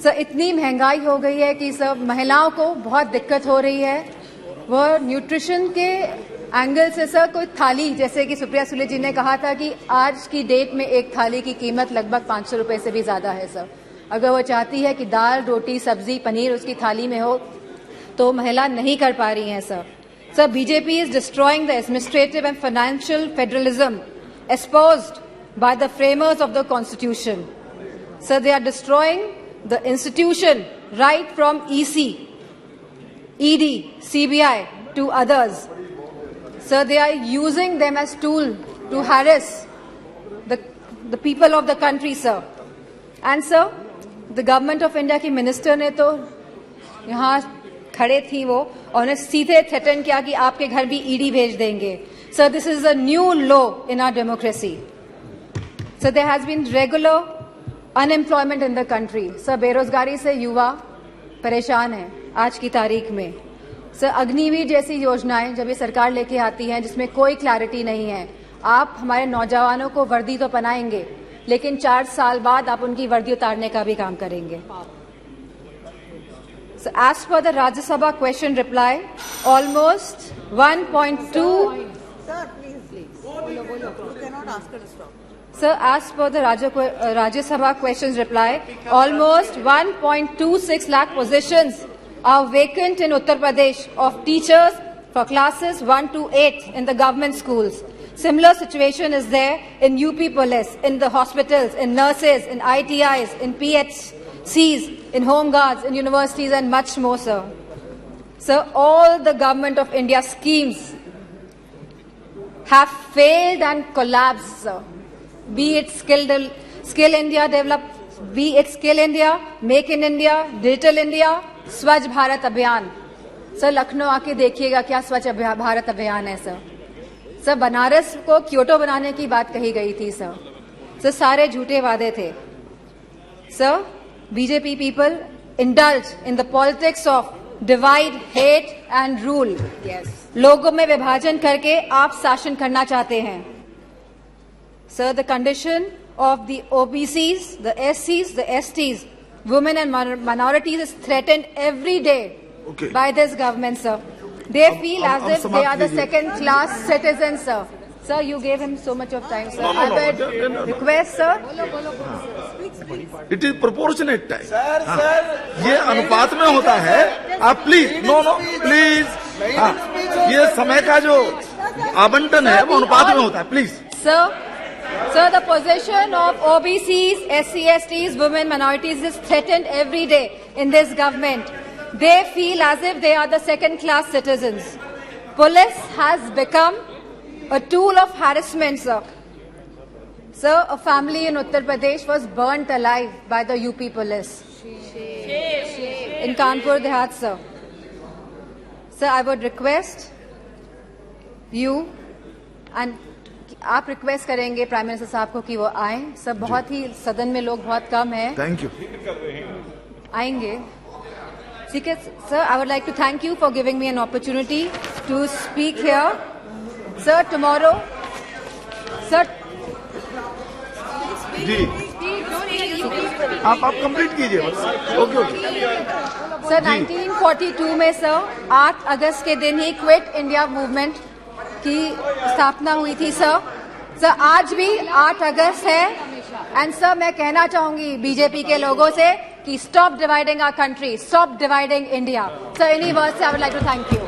Sir इतनी महंगाई हो गई है कि सर महिलाओं को बहुत दिक्कत हो रही है। वह न्यूट्रिशन के एंगल से सर कोई थाली, जैसे कि सुप्रिया सुले जी ने कहा था कि आज की डेट में एक थाली की कीमत लगभग 500 रुपए से भी ज्यादा है सर। अगर वो चाहती है कि दाल, रोटी, सब्जी, पनीर उसकी थाली में हो तो महिला नहीं कर पा रही हैं sir. Sir BJP is destroying the administrative and financial federalism espoused by the framers of the Constitution. So they are destroying the institution right from EC, ED, CBI to others. So they are using them as tool to harass the people of the country, sir. And sir, the government of India की minister ने तो यहाँ खड़े थी वो और उन्हें सीधे थ्रेटन किया कि आपके घर भी ईडी भेज देंगे। So this is a new law in our democracy. So there has been regular unemployment in the country. So बेरोजगारी से युवा परेशान हैं आज की तारीख में। सर अग्निवीर जैसी योजनाएं जब ये सरकार लेके आती है जिसमें कोई क्लैरिटी नहीं है, आप हमारे नौजवानों को वर्दी तो पहनाएंगे लेकिन 4 साल बाद आप उनकी वर्दी उतारने का भी काम करेंगे। So as per the Rajya Sabha question reply, almost 1.2. Sir, please. You cannot ask her to stop. Sir, as per the Rajya Sabha questions reply, almost 1.26 lakh positions are vacant in Uttar Pradesh of teachers for classes 1 to 8 in the government schools. Similar situation is there in UP police, in the hospitals, in nurses, in ITIs, in PHCs, in home guards, in universities and much more, sir. Sir, all the government of India schemes have failed and collapsed, sir. Be it Skill India develop, be it Skill India, Make in India, Digital India, स्वच्छ भारत अभियान। Sir Lucknow आके देखिएगा क्या स्वच्छ भारत अभियान है sir. Sir Banaras को Kyoto बनाने की बात कही गई थी सर। सर सारे झूठे वादे थे। Sir BJP people indulge in the politics of divide, hate and rule. Yes. लोगों में विभाजन करके आप शासन करना चाहते हैं। Sir, the condition of the OBCs, the SCs, the STs, women and minorities is threatened every day by this government, sir. They feel as if they are the second-class citizens, sir. Sir, you gave him so much of time, sir. I would request, sir. It is proportionate time. Sir, ये अनुपात में होता है। आप please please ये समय का जो आवंटन है वो अनुपात में होता है, please. Sir, the position of OBCs, SC, STs, women, minorities is threatened every day in this government. They feel as if they are the second-class citizens. Police has become a tool of harassment, sir. Sir, a family in Uttar Pradesh was burnt alive by the UP police. In Kanpur Dehat, sir. Sir, I would request you and आप request करेंगे prime minister साहब को कि वो आए। सब बहुत ही सदन में लोग बहुत कम हैं। Thank you. आएंगे, ठीक है sir. I would like to thank you for giving me an opportunity to speak here. Sir tomorrow, sir जी आप कंप्लीट कीजिए बस। ओके। सर 1942 में सर 8 अगस्त के दिन ही क्विट इंडिया मूवमेंट की स्थापना हुई थी सर। सर आज भी 8 अगस्त है एंड सर मैं कहना चाहूंगी बीजेपी के लोगों से कि stop dividing our country, stop dividing India. Sir इन्हीं वर्ड से I would like to thank you.